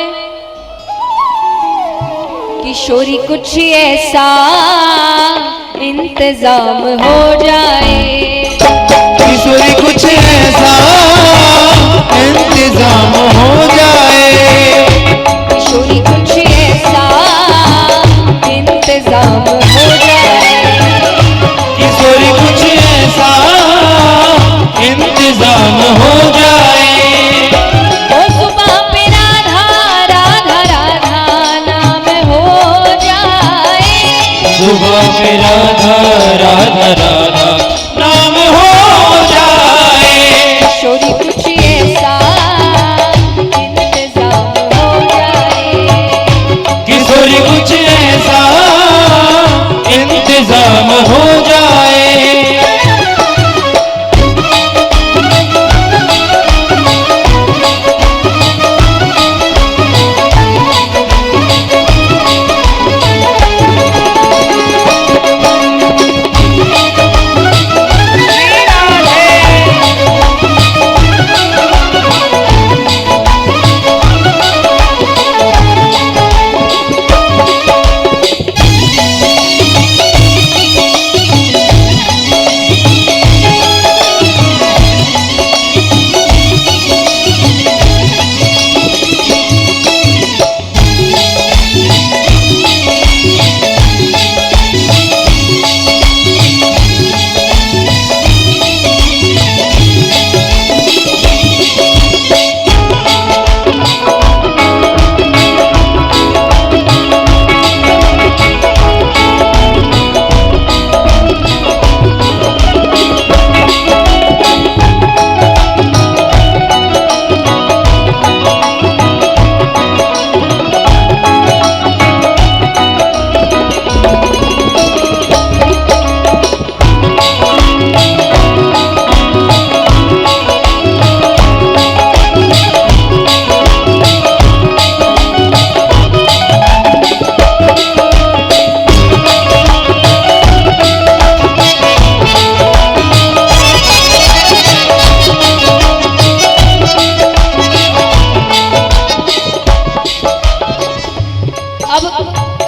किशोरी कुछ ऐसा इंतजाम हो जाए। किशोरी कुछ ऐसा इंतजाम हो जाए। किशोरी कुछ ऐसा इंतजाम हो जाए। किशोरी कुछ ऐसा इंतजाम हो जाए। ओ सुबह पे राधा राधा राधा नाम हो जाए। सुबह पे राधा राधा राधा नाम हो जाए। किशोरी कुछ ऐसा इंतजाम हो जाए। किशोरी कुछ ऐसा इंतजाम हो जाए।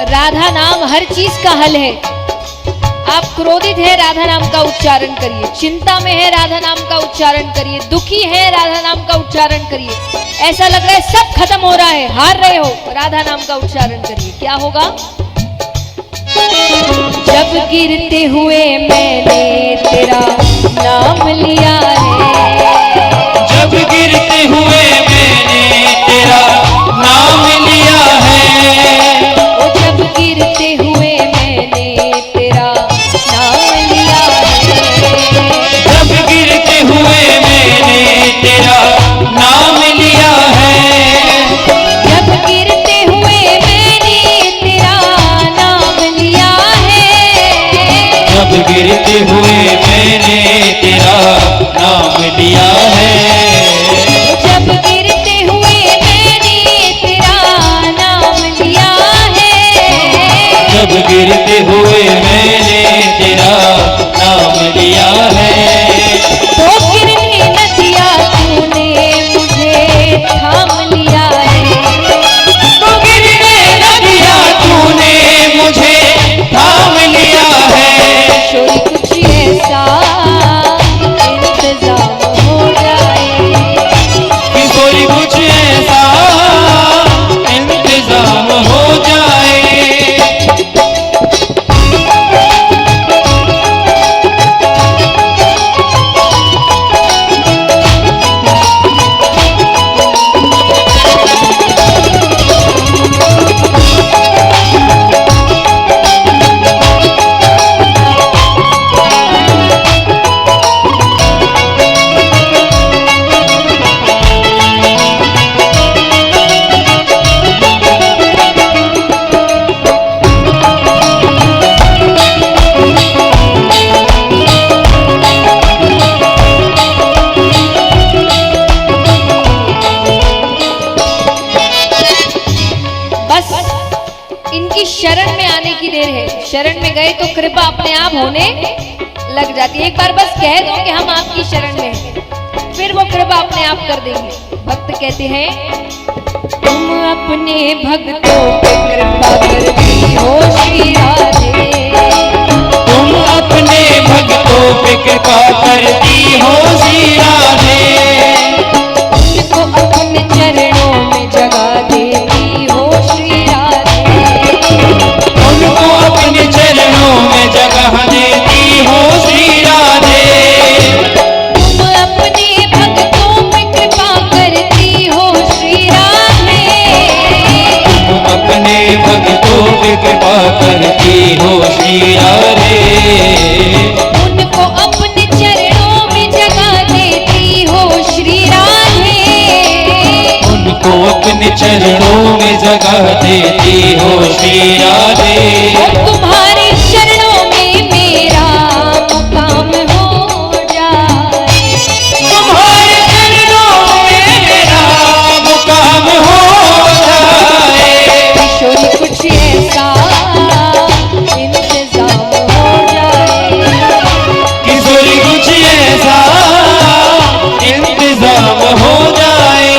राधा नाम हर चीज का हल है। आप क्रोधित है, राधा नाम का उच्चारण करिए। चिंता में है, राधा नाम का उच्चारण करिए। दुखी है, राधा नाम का उच्चारण करिए। ऐसा लग रहा है सब खत्म हो रहा है, हार रहे हो, राधा नाम का उच्चारण करिए। क्या होगा? जब गिरते हुए मैंने तेरा नाम लिया है। जब गिरते हुए मैंने तेरा नाम लिया है। ओ जब गिरते हुए मैंने तेरा नाम लिया है। जब गिरते हुए मैंने तेरा नाम लिया है। जब गिरते हुए मैंने तेरा नाम लिया है। जब गिरते हुए मैंने तेरा नाम लिया है। जब गिरते हुए मैंने तेरा नाम लिया है। जब गिरते हुए मैंने तेरा नाम लिया है। तो गिरने न दिया तूने मुझे थाम लिया है। तो गिरने न दिया तूने मुझे थाम लिया है। किशोरी कुछ ऐसा इंतजाम हो जाए। किशोरी कुछ ऐसा इंतजाम हो जाए। इनकी शरण में आने की देर है। शरण में गए तो कृपा अपने आप होने लग जाती है। एक बार बस कह दो कि हम आपकी शरण में हैं, फिर वो कृपा अपने आप कर देंगे। भक्त कहते हैं, तुम अपने भक्तों पे कृपा करती हो श्री राधे। तुम अपने भक्तों पे कृपा करती हो श्री राधे। उनको अपने चरणों में जगह देती हो श्री राधे। उनको अपने चरणों में जगह देती हो श्री राधे। तुम अपने भक्तों पे कृपा करती हो श्री राधे। तुम अपने भक्तों पे कृपा करती हो श्री राधे। उनको अपने चरणों में जगह देती हो श्री राधे। उनको अपने चरणों में जगह देती हो श्री राधे। और तुम्हारे चरणों में मेरा मुकाम हो जाए। तुम्हारे चरणों में मेरा मुकाम हो जाए। किशोरी कुछ ऐसा इंतजाम हो जाए। किशोरी कुछ ऐसा इंतजाम हो जाए।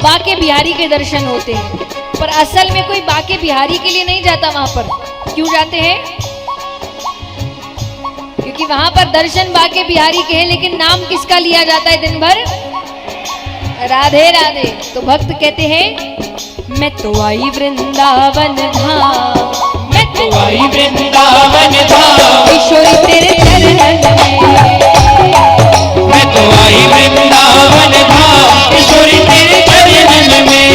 बाके बिहारी के दर्शन होते हैं, पर असल में कोई बाके बिहारी के लिए नहीं जाता वहां पर। क्यों जाते हैं? क्योंकि वहां पर दर्शन बाके बिहारी के हैं, लेकिन नाम किसका लिया जाता है दिन भर? राधे राधे। तो भक्त कहते हैं मैं तो आई वृंदावन धाम, मैं तो आई वृंदावन धाम, किशोरी तेरे चरण में, मैं तो आई वृंदावन धाम, किशोरी तेरे चरण में,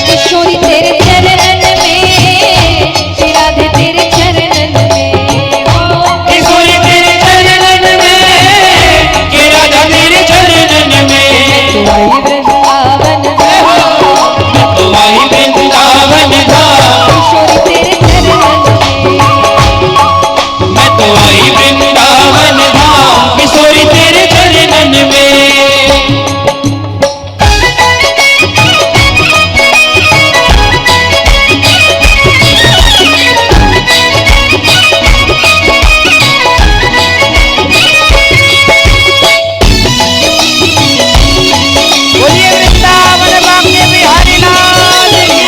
किशोरी तेरे चरण में, श्री राधे तेरे चरण में, किशोरी तेरे चरण में, कि राधा तेरे चरण में। तो आई वृंदावन धाम, मैं तो आई वृंदावन धाम, किशोरी तेरे चरण में, मैं तो आई वृंदावन धाम, किशोरी तेरे चरण में। बोलिए वृंदावन बाके बिहारी लाल की।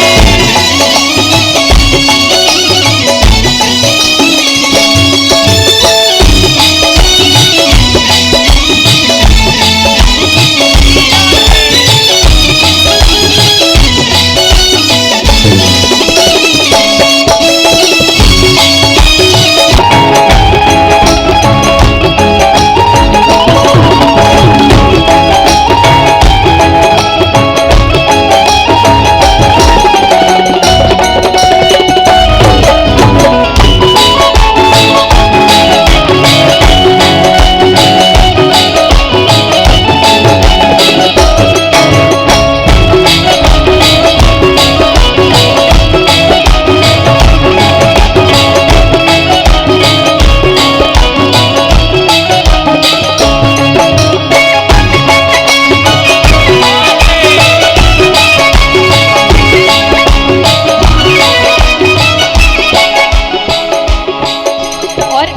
और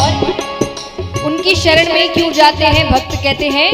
उनकी शरण में क्यों जाते हैं? भक्त कहते हैं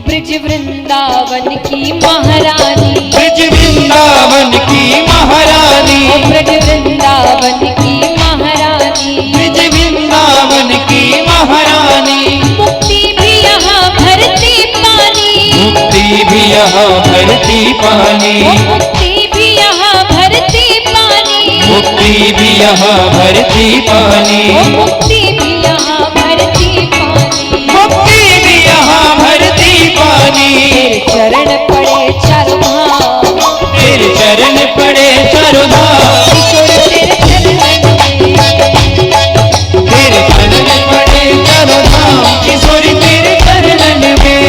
ब्रिज वृंदावन की महारानी, ब्रज वृंदावन की महारानी, ब्रिज वृंदावन की महारानी, ब्रज वृंदावन की महारानी, मुक्ति भी यहाँ भरती पानी, मुक्ति यहाँ भरती पानी, मुक्ति भी यहाँ भरती पानी, मुक्ति भी यहाँ भरती पानी, मुक्ति भी यहाँ भरती पानी, मुक्ति भी यहाँ भरती पानी। चरण पड़े चारों धाम, तेरे चरण पड़े चारों धाम, किशोर तेरे चरणन में, तेरे चरण पड़े चारों धाम, किशोरी तेरे चरणन में।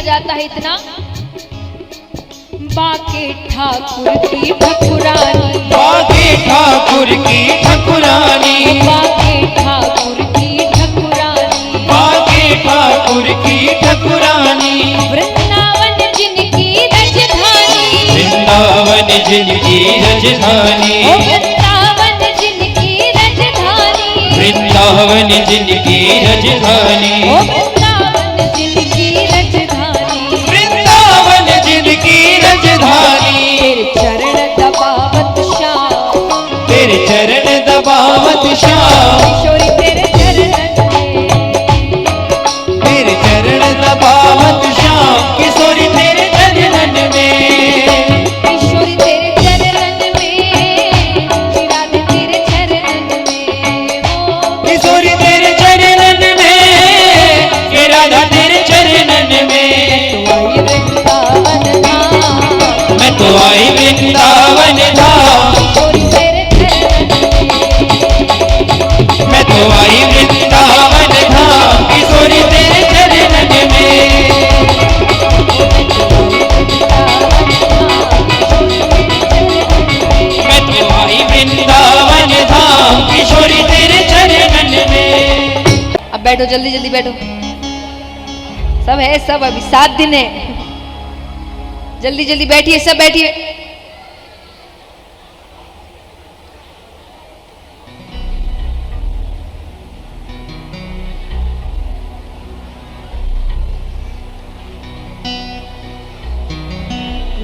जाता है इतना। बाके ठाकुर की ठकुरानी, बाके ठाकुर की ठकुरानी, बाके ठाकुर की ठकुरानी, बाके ठाकुर की ठकुरानी। वृंदावन जिनकी राजधानी, वृंदावन जिनकी राजधानी, ओ वृंदावन जिनकी राजधानी, वृंदावन जिनकी राजधानी, ओ वृंदावन जिनकी राजधानी, वृंदावन जिनकी राजधानी। तेरे चरण दबावत श्याम, तेरे चरण दबावत श्याम, किशोरी तेरे चरणन में, तेरे चरण दबावत श्याम, किशोरी तेरे चरणन में, किशोरी तेरे चरणन में, राधे तेरे चरणन में, ओ किशोरी तेरे चरणन में, के राधा तेरे चरणन में। तो आई वृंदावन धाम, मैं तो आई वृंदावन धाम, किशोरी तेरे चरणन में, मैं तो आई वृंदावन धाम, किशोरी तेरे चरणन में। मैं तो आई वृंदावन धाम, किशोरी तेरे चरणन में। अब बैठो, जल्दी जल्दी बैठो। सब है, सब अभी 7 दिन है। जल्दी जल्दी बैठिए, सब बैठिए।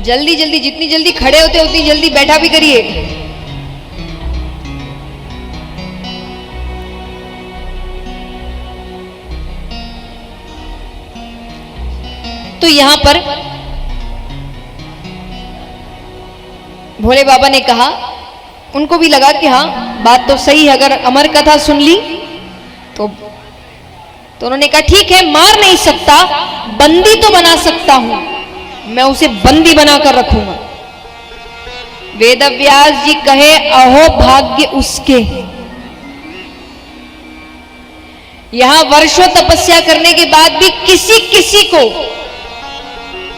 जल्दी जल्दी, जितनी जल्दी खड़े होते उतनी जल्दी बैठा भी करिए। तो यहां पर भोले बाबा ने कहा, उनको भी लगा कि हाँ बात तो सही है, अगर अमर कथा सुन ली तो उन्होंने कहा ठीक है, मार नहीं सकता, बंदी तो बना सकता हूं, मैं उसे बंदी बनाकर रखूंगा। वेदव्यास जी कहे, अहो भाग्य उसके, यहां वर्षों तपस्या करने के बाद भी किसी किसी को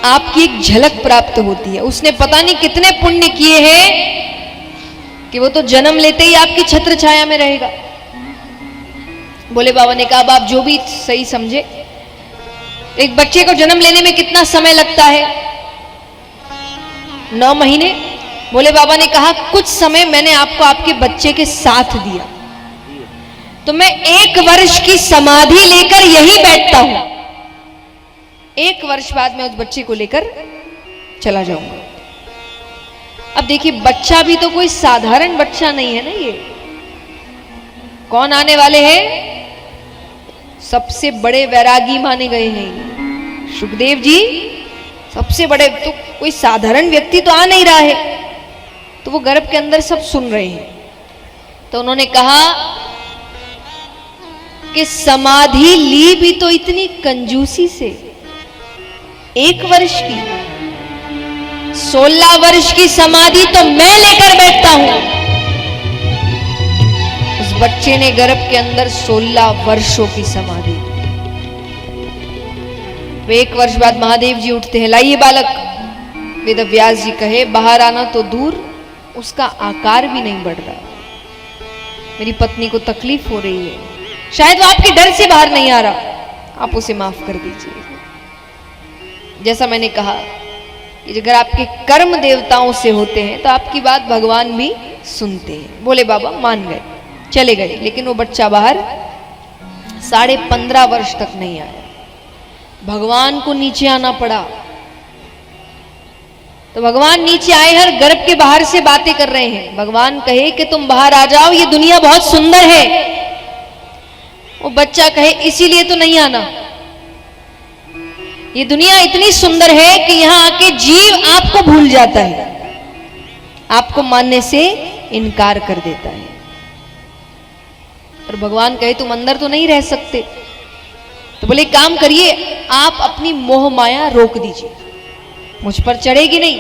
आपकी एक झलक प्राप्त होती है। उसने पता नहीं कितने पुण्य किए हैं कि वो तो जन्म लेते ही आपकी छत्र छाया में रहेगा। भोले बाबा ने कहा, अब आप जो भी सही समझे। एक बच्चे को जन्म लेने में कितना समय लगता है? 9 महीने। भोले बाबा ने कहा, कुछ समय मैंने आपको आपके बच्चे के साथ दिया, तो मैं 1 वर्ष की समाधि लेकर यही बैठता हूं। 1 वर्ष बाद मैं उस बच्चे को लेकर चला जाऊंगा। अब देखिए, बच्चा भी तो कोई साधारण बच्चा नहीं है ना। ये कौन आने वाले हैं? सबसे बड़े वैरागी माने गए हैं, सुखदेव जी सबसे बड़े, तो कोई साधारण व्यक्ति तो आ नहीं रहा है, तो वो गर्भ के अंदर सब सुन रहे हैं। तो उन्होंने कहा कि समाधि ली भी तो इतनी कंजूसी से, 1 वर्ष की, 16 वर्ष की समाधि तो मैं लेकर बैठता हूं। उस बच्चे ने गर्भ के अंदर 16 वर्षों की समाधि। 1 वर्ष बाद महादेव जी उठते हैं, लाइए बालक। वेद व्यास जी कहे बाहर आना तो दूर, उसका आकार भी नहीं बढ़ रहा। मेरी पत्नी को तकलीफ हो रही है, शायद वो आपके डर से बाहर नहीं आ रहा, आप उसे माफ कर दीजिए। जैसा मैंने कहा कि अगर आपके कर्म देवताओं से होते हैं तो आपकी बात भगवान भी सुनते हैं। बोले बाबा मान गए, चले गए। लेकिन वो बच्चा बाहर 15.5 वर्ष तक नहीं आया। भगवान को नीचे आना पड़ा। तो भगवान नीचे आए, हर गर्भ के बाहर से बातें कर रहे हैं। भगवान कहे कि तुम बाहर आ जाओ, ये दुनिया बहुत सुंदर है। वो बच्चा कहे इसीलिए तो नहीं आना, ये दुनिया इतनी सुंदर है कि यहां आके जीव आपको भूल जाता है, आपको मानने से इनकार कर देता है। और भगवान कहे तुम अंदर तो नहीं रह सकते। तो बोले काम करिए, आप अपनी मोह माया रोक दीजिए, मुझ पर चढ़ेगी नहीं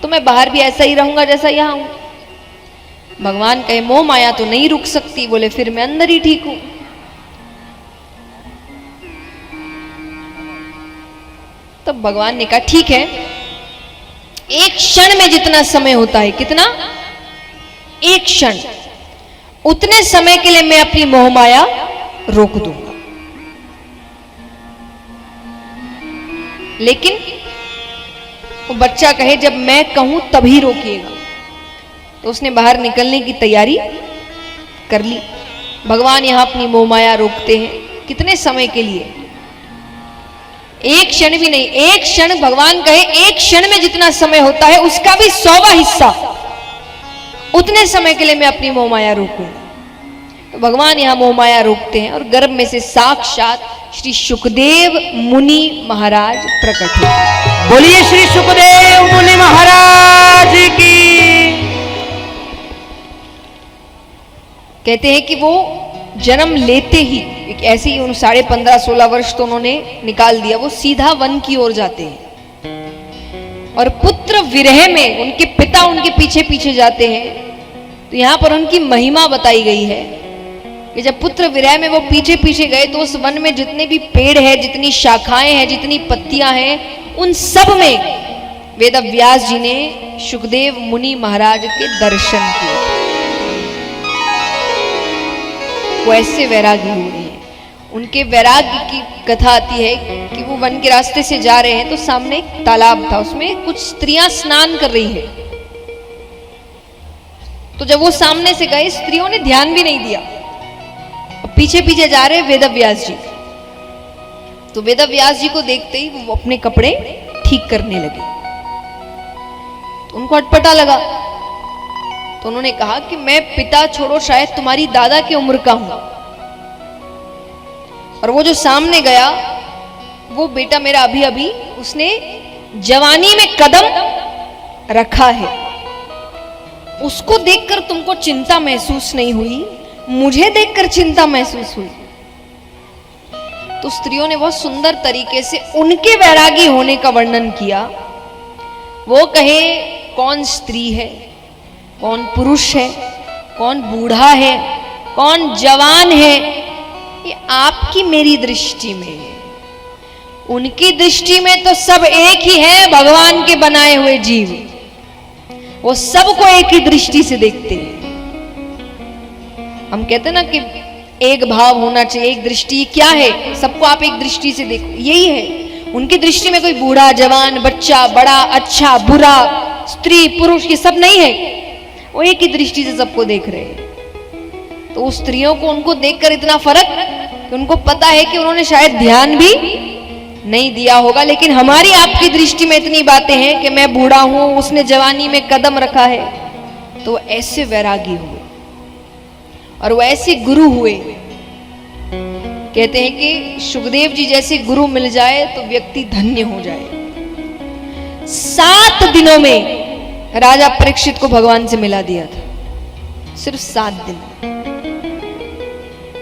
तो मैं बाहर भी ऐसा ही रहूंगा जैसा यहां हूं। भगवान कहे मोह माया तो नहीं रुक सकती। बोले फिर मैं अंदर ही ठीक हूं। तब भगवान ने कहा ठीक है, 1 क्षण में जितना समय होता है, कितना, 1 क्षण, उतने समय के लिए मैं अपनी मोह माया रोक दूंगा। लेकिन वो बच्चा कहे जब मैं कहूं तभी रोकिएगा। तो उसने बाहर निकलने की तैयारी कर ली। भगवान यहां अपनी मोह माया रोकते हैं। कितने समय के लिए? 1 क्षण भी नहीं। 1 क्षण, भगवान कहे 1 क्षण में जितना समय होता है उसका भी 100वां हिस्सा, उतने समय के लिए मैं अपनी मोह माया रोकूंगा। तो भगवान यहां मोह माया रोकते हैं और गर्भ में से साक्षात श्री सुखदेव मुनि महाराज प्रकट हुए। बोलिए श्री सुखदेव मुनि महाराज की। कहते हैं कि वो जन्म लेते ही एक ऐसे ही 15.5-16 वर्ष तो उन्होंने निकाल दिया, वो सीधा वन की ओर जाते हैं और पुत्र विरह में उनके पिता उनके पीछे पीछे जाते हैं। तो यहां पर उनकी महिमा बताई गई है कि जब पुत्र विरह में वो पीछे पीछे गए तो उस वन में जितने भी पेड़ है, जितनी शाखाएं हैं, जितनी पत्तियां हैं, उन सब में वेद व्यास जी ने सुखदेव मुनि महाराज के दर्शन किए। वो ऐसे वैरागी हुए हैं। उनके वैराग्य की कथा आती है कि वो वन के रास्ते से जा रहे हैं तो सामने एक तालाब था, उसमें कुछ स्त्रियां स्नान कर रही है। तो जब वो सामने से गए, स्त्रियों ने ध्यान भी नहीं दिया, पीछे पीछे जा रहे वेद व्यास जी। तो वेद व्यास जी को देखते ही वो अपने कपड़े ठीक करने लगे। तो उनको अटपटा लगा। तो उन्होंने कहा कि मैं पिता छोड़ो शायद तुम्हारी दादा की उम्र का हूं, और वो जो सामने गया वो बेटा मेरा अभी अभी उसने जवानी में कदम रखा है। उसको देखकर तुमको चिंता महसूस नहीं हुई, मुझे देखकर चिंता महसूस हुई। तो स्त्रियों ने बहुत सुंदर तरीके से उनके वैरागी होने का वर्णन किया। वो कहे कौन स्त्री है, कौन पुरुष है, कौन बूढ़ा है, कौन जवान है, ये आपकी मेरी दृष्टि में है। उनकी दृष्टि में तो सब एक ही है, भगवान के बनाए हुए जीव। वो सबको एक ही दृष्टि से देखते हैं। हम कहते हैं ना कि एक भाव होना चाहिए, एक दृष्टि। क्या है? सबको आप एक दृष्टि से देखो, यही है। उनकी दृष्टि में कोई बूढ़ा, जवान, बच्चा, बड़ा, अच्छा, बुरा, स्त्री, पुरुष, ये सब नहीं है। वो एक ही दृष्टि से सबको देख रहे हैं। तो उस स्त्रियों को उनको देखकर इतना फर्क कि उनको पता है कि उन्होंने शायद ध्यान भी नहीं दिया होगा, लेकिन हमारी आपकी दृष्टि में इतनी बातें हैं कि मैं बूढ़ा हूं, उसने जवानी में कदम रखा है। तो ऐसे वैरागी हुए और वो ऐसे गुरु हुए कहते हैं कि सुखदेव जी जैसे गुरु मिल जाए तो व्यक्ति धन्य हो जाए। 7 दिनों में राजा परीक्षित को भगवान से मिला दिया था, सिर्फ 7 दिन।